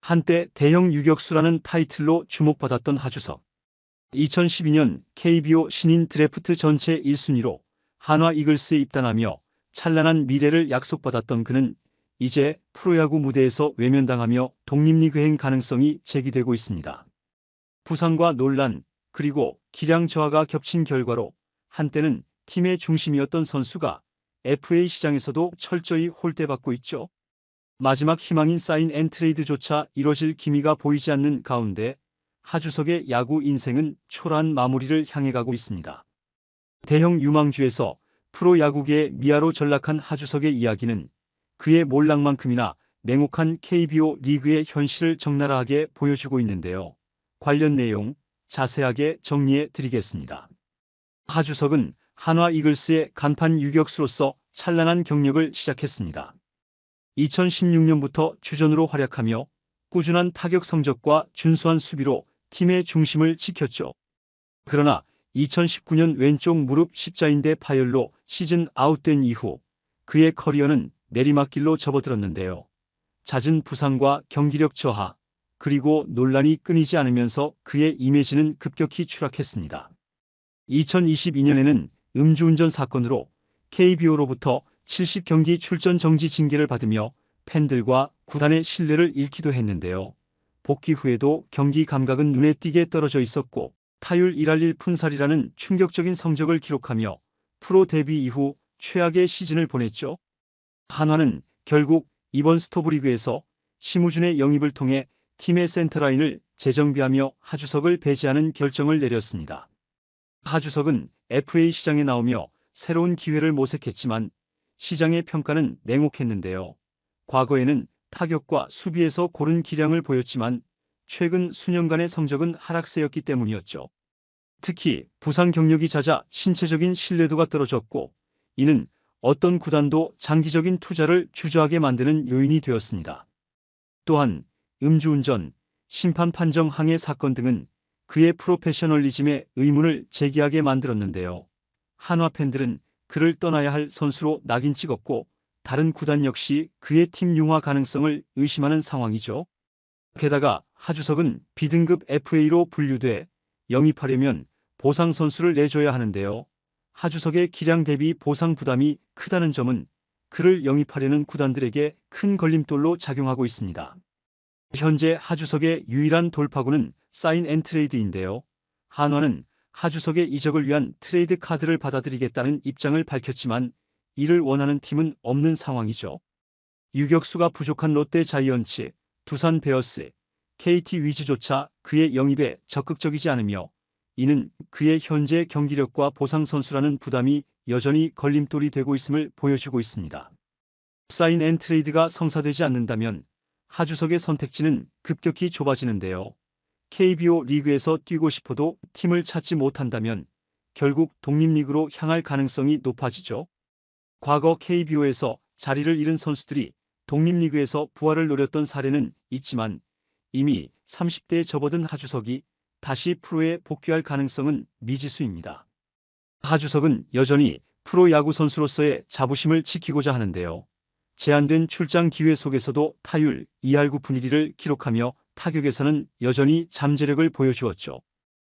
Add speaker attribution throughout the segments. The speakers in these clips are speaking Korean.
Speaker 1: 한때 대형 유격수라는 타이틀로 주목받았던 하주석. 2012년 KBO 신인 드래프트 전체 1순위로 한화 이글스에 입단하며 찬란한 미래를 약속받았던 그는 이제 프로야구 무대에서 외면당하며 독립리그행 가능성이 제기되고 있습니다. 부상과 논란, 그리고 기량 저하가 겹친 결과로 한때는 팀의 중심이었던 선수가 FA 시장에서도 철저히 홀대받고 있죠. 마지막 희망인 사인 앤 트레이드조차 이뤄질 기미가 보이지 않는 가운데 하주석의 야구 인생은 초라한 마무리를 향해 가고 있습니다. 대형 유망주에서 프로야구계의 미아로 전락한 하주석의 이야기는 그의 몰락만큼이나 냉혹한 KBO 리그의 현실을 적나라하게 보여주고 있는데요. 관련 내용 자세하게 정리해 드리겠습니다. 하주석은 한화 이글스의 간판 유격수로서 찬란한 경력을 시작했습니다. 2016년부터 주전으로 활약하며 꾸준한 타격 성적과 준수한 수비로 팀의 중심을 지켰죠. 그러나 2019년 왼쪽 무릎 십자인대 파열로 시즌 아웃된 이후 그의 커리어는 내리막길로 접어들었는데요. 잦은 부상과 경기력 저하, 그리고 논란이 끊이지 않으면서 그의 이미지는 급격히 추락했습니다. 2022년에는 음주운전 사건으로 KBO로부터 70경기 출전 정지 징계를 받으며 팬들과 구단의 신뢰를 잃기도 했는데요. 복귀 후에도 경기 감각은 눈에 띄게 떨어져 있었고 타율 1할 1푼살이라는 충격적인 성적을 기록하며 프로 데뷔 이후 최악의 시즌을 보냈죠. 한화는 결국 이번 스토브리그에서 심우준의 영입을 통해 팀의 센터라인을 재정비하며 하주석을 배제하는 결정을 내렸습니다. 하주석은 FA 시장에 나오며 새로운 기회를 모색했지만 시장의 평가는 냉혹했는데요. 과거에는 타격과 수비에서 고른 기량을 보였지만 최근 수년간의 성적은 하락세였기 때문이었죠. 특히 부상 경력이 잦아 신체적인 신뢰도가 떨어졌고 이는 어떤 구단도 장기적인 투자를 주저하게 만드는 요인이 되었습니다. 또한 음주운전, 심판 판정 항해 사건 등은 그의 프로페셔널리즘에 의문을 제기하게 만들었는데요. 한화 팬들은 그를 떠나야 할 선수로 낙인 찍었고 다른 구단 역시 그의 팀 융화 가능성을 의심하는 상황이죠. 게다가 하주석은 B등급 FA로 분류돼 영입하려면 보상 선수를 내줘야 하는데요. 하주석의 기량 대비 보상 부담이 크다는 점은 그를 영입하려는 구단들에게 큰 걸림돌로 작용하고 있습니다. 현재 하주석의 유일한 돌파구는 사인 앤 트레이드인데요. 한화는 하주석의 이적을 위한 트레이드 카드를 받아들이겠다는 입장을 밝혔지만 이를 원하는 팀은 없는 상황이죠. 유격수가 부족한 롯데 자이언츠, 두산 베어스, KT 위즈조차 그의 영입에 적극적이지 않으며 이는 그의 현재 경기력과 보상 선수라는 부담이 여전히 걸림돌이 되고 있음을 보여주고 있습니다. 사인 앤 트레이드가 성사되지 않는다면 하주석의 선택지는 급격히 좁아지는데요. KBO 리그에서 뛰고 싶어도 팀을 찾지 못한다면 결국 독립리그로 향할 가능성이 높아지죠. 과거 KBO에서 자리를 잃은 선수들이 독립리그에서 부활을 노렸던 사례는 있지만 이미 30대에 접어든 하주석이 다시 프로에 복귀할 가능성은 미지수입니다. 하주석은 여전히 프로야구 선수로서의 자부심을 지키고자 하는데요. 제한된 출장 기회 속에서도 타율 2할 9푼 1리를 기록하며 타격에서는 여전히 잠재력을 보여주었죠.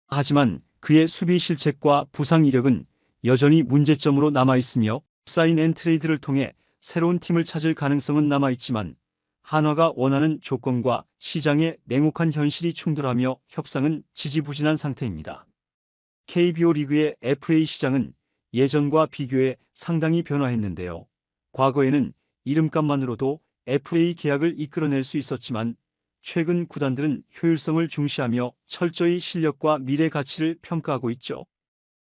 Speaker 1: 하지만 그의 수비 실책과 부상 이력은 여전히 문제점으로 남아있으며 사인 앤 트레이드를 통해 새로운 팀을 찾을 가능성은 남아있지만 한화가 원하는 조건과 시장의 냉혹한 현실이 충돌하며 협상은 지지부진한 상태입니다. KBO 리그의 FA 시장은 예전과 비교해 상당히 변화했는데요. 과거에는 이름값만으로도 FA 계약을 이끌어낼 수 있었지만 최근 구단들은 효율성을 중시하며 철저히 실력과 미래 가치를 평가하고 있죠.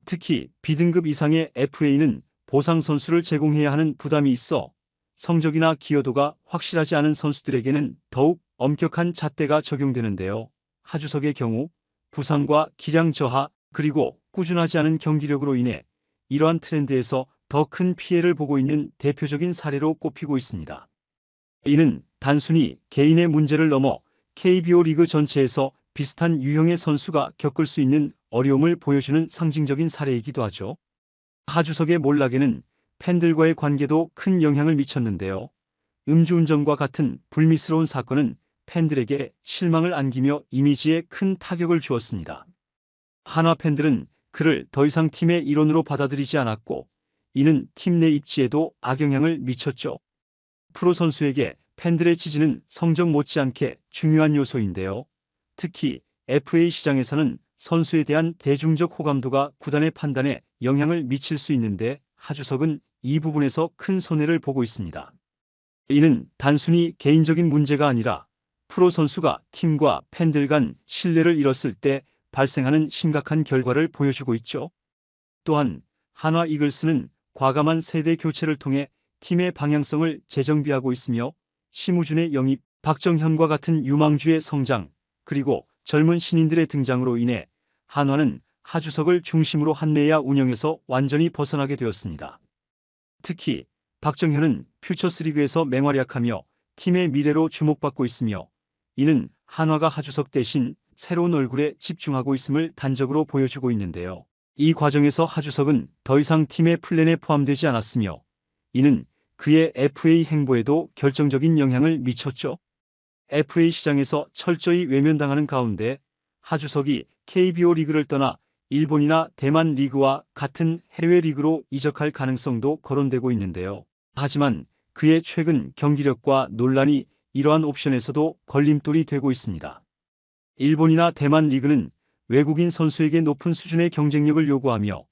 Speaker 1: 특히 B등급 이상의 FA는 보상 선수를 제공해야 하는 부담이 있어 성적이나 기여도가 확실하지 않은 선수들에게는 더욱 엄격한 잣대가 적용되는데요. 하주석의 경우 부상과 기량 저하 그리고 꾸준하지 않은 경기력으로 인해 이러한 트렌드에서 더 큰 피해를 보고 있는 대표적인 사례로 꼽히고 있습니다. 이는 단순히 개인의 문제를 넘어 KBO 리그 전체에서 비슷한 유형의 선수가 겪을 수 있는 어려움을 보여주는 상징적인 사례이기도 하죠. 하주석의 몰락에는 팬들과의 관계도 큰 영향을 미쳤는데요. 음주운전과 같은 불미스러운 사건은 팬들에게 실망을 안기며 이미지에 큰 타격을 주었습니다. 한화 팬들은 그를 더 이상 팀의 일원으로 받아들이지 않았고, 이는 팀 내 입지에도 악영향을 미쳤죠. 프로 선수에게 팬들의 지지는 성적 못지않게 중요한 요소인데요. 특히 FA 시장에서는 선수에 대한 대중적 호감도가 구단의 판단에 영향을 미칠 수 있는데, 하주석은 이 부분에서 큰 손해를 보고 있습니다. 이는 단순히 개인적인 문제가 아니라 프로 선수가 팀과 팬들 간 신뢰를 잃었을 때 발생하는 심각한 결과를 보여주고 있죠. 또한 한화 이글스는 과감한 세대 교체를 통해 팀의 방향성을 재정비하고 있으며, 심우준의 영입, 박정현과 같은 유망주의 성장, 그리고 젊은 신인들의 등장으로 인해 한화는 하주석을 중심으로 한 내야 운영에서 완전히 벗어나게 되었습니다. 특히 박정현은 퓨처스리그에서 맹활약하며 팀의 미래로 주목받고 있으며, 이는 한화가 하주석 대신 새로운 얼굴에 집중하고 있음을 단적으로 보여주고 있는데요. 이 과정에서 하주석은 더 이상 팀의 플랜에 포함되지 않았으며, 이는 그의 FA 행보에도 결정적인 영향을 미쳤죠. FA 시장에서 철저히 외면당하는 가운데 하주석이 KBO 리그를 떠나 일본이나 대만 리그와 같은 해외 리그로 이적할 가능성도 거론되고 있는데요. 하지만 그의 최근 경기력과 논란이 이러한 옵션에서도 걸림돌이 되고 있습니다. 일본이나 대만 리그는 외국인 선수에게 높은 수준의 경쟁력을 요구하며,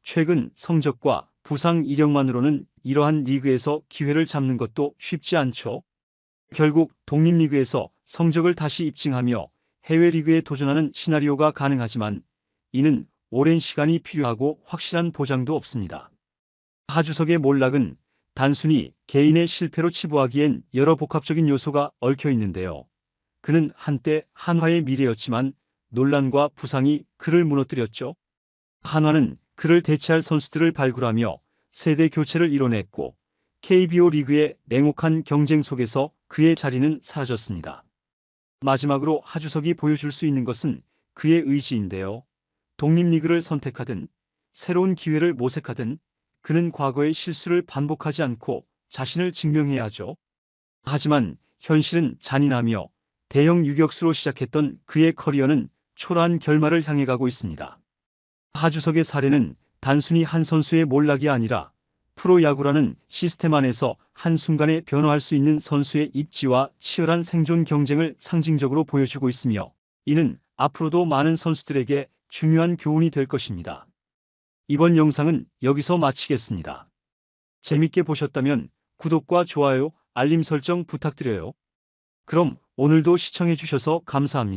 Speaker 1: 최근 성적과 부상 이력만으로는 이러한 리그에서 기회를 잡는 것도 쉽지 않죠. 결국 독립리그에서 성적을 다시 입증하며 해외 리그에 도전하는 시나리오가 가능하지만, 이는 오랜 시간이 필요하고 확실한 보장도 없습니다. 하주석의 몰락은 단순히 개인의 실패로 치부하기엔 여러 복합적인 요소가 얽혀 있는데요. 그는 한때 한화의 미래였지만 논란과 부상이 그를 무너뜨렸죠. 한화는 그를 대체할 선수들을 발굴하며 세대 교체를 이뤄냈고, KBO 리그의 냉혹한 경쟁 속에서 그의 자리는 사라졌습니다. 마지막으로 하주석이 보여줄 수 있는 것은 그의 의지인데요. 독립리그를 선택하든 새로운 기회를 모색하든 그는 과거의 실수를 반복하지 않고 자신을 증명해야 하죠. 하지만 현실은 잔인하며 대형 유격수로 시작했던 그의 커리어는 초라한 결말을 향해 가고 있습니다. 하주석의 사례는 단순히 한 선수의 몰락이 아니라 프로야구라는 시스템 안에서 한순간에 변화할 수 있는 선수의 입지와 치열한 생존 경쟁을 상징적으로 보여주고 있으며, 이는 앞으로도 많은 선수들에게 중요한 교훈이 될 것입니다. 이번 영상은 여기서 마치겠습니다. 재밌게 보셨다면 구독과 좋아요, 알림 설정 부탁드려요. 그럼 오늘도 시청해 주셔서 감사합니다.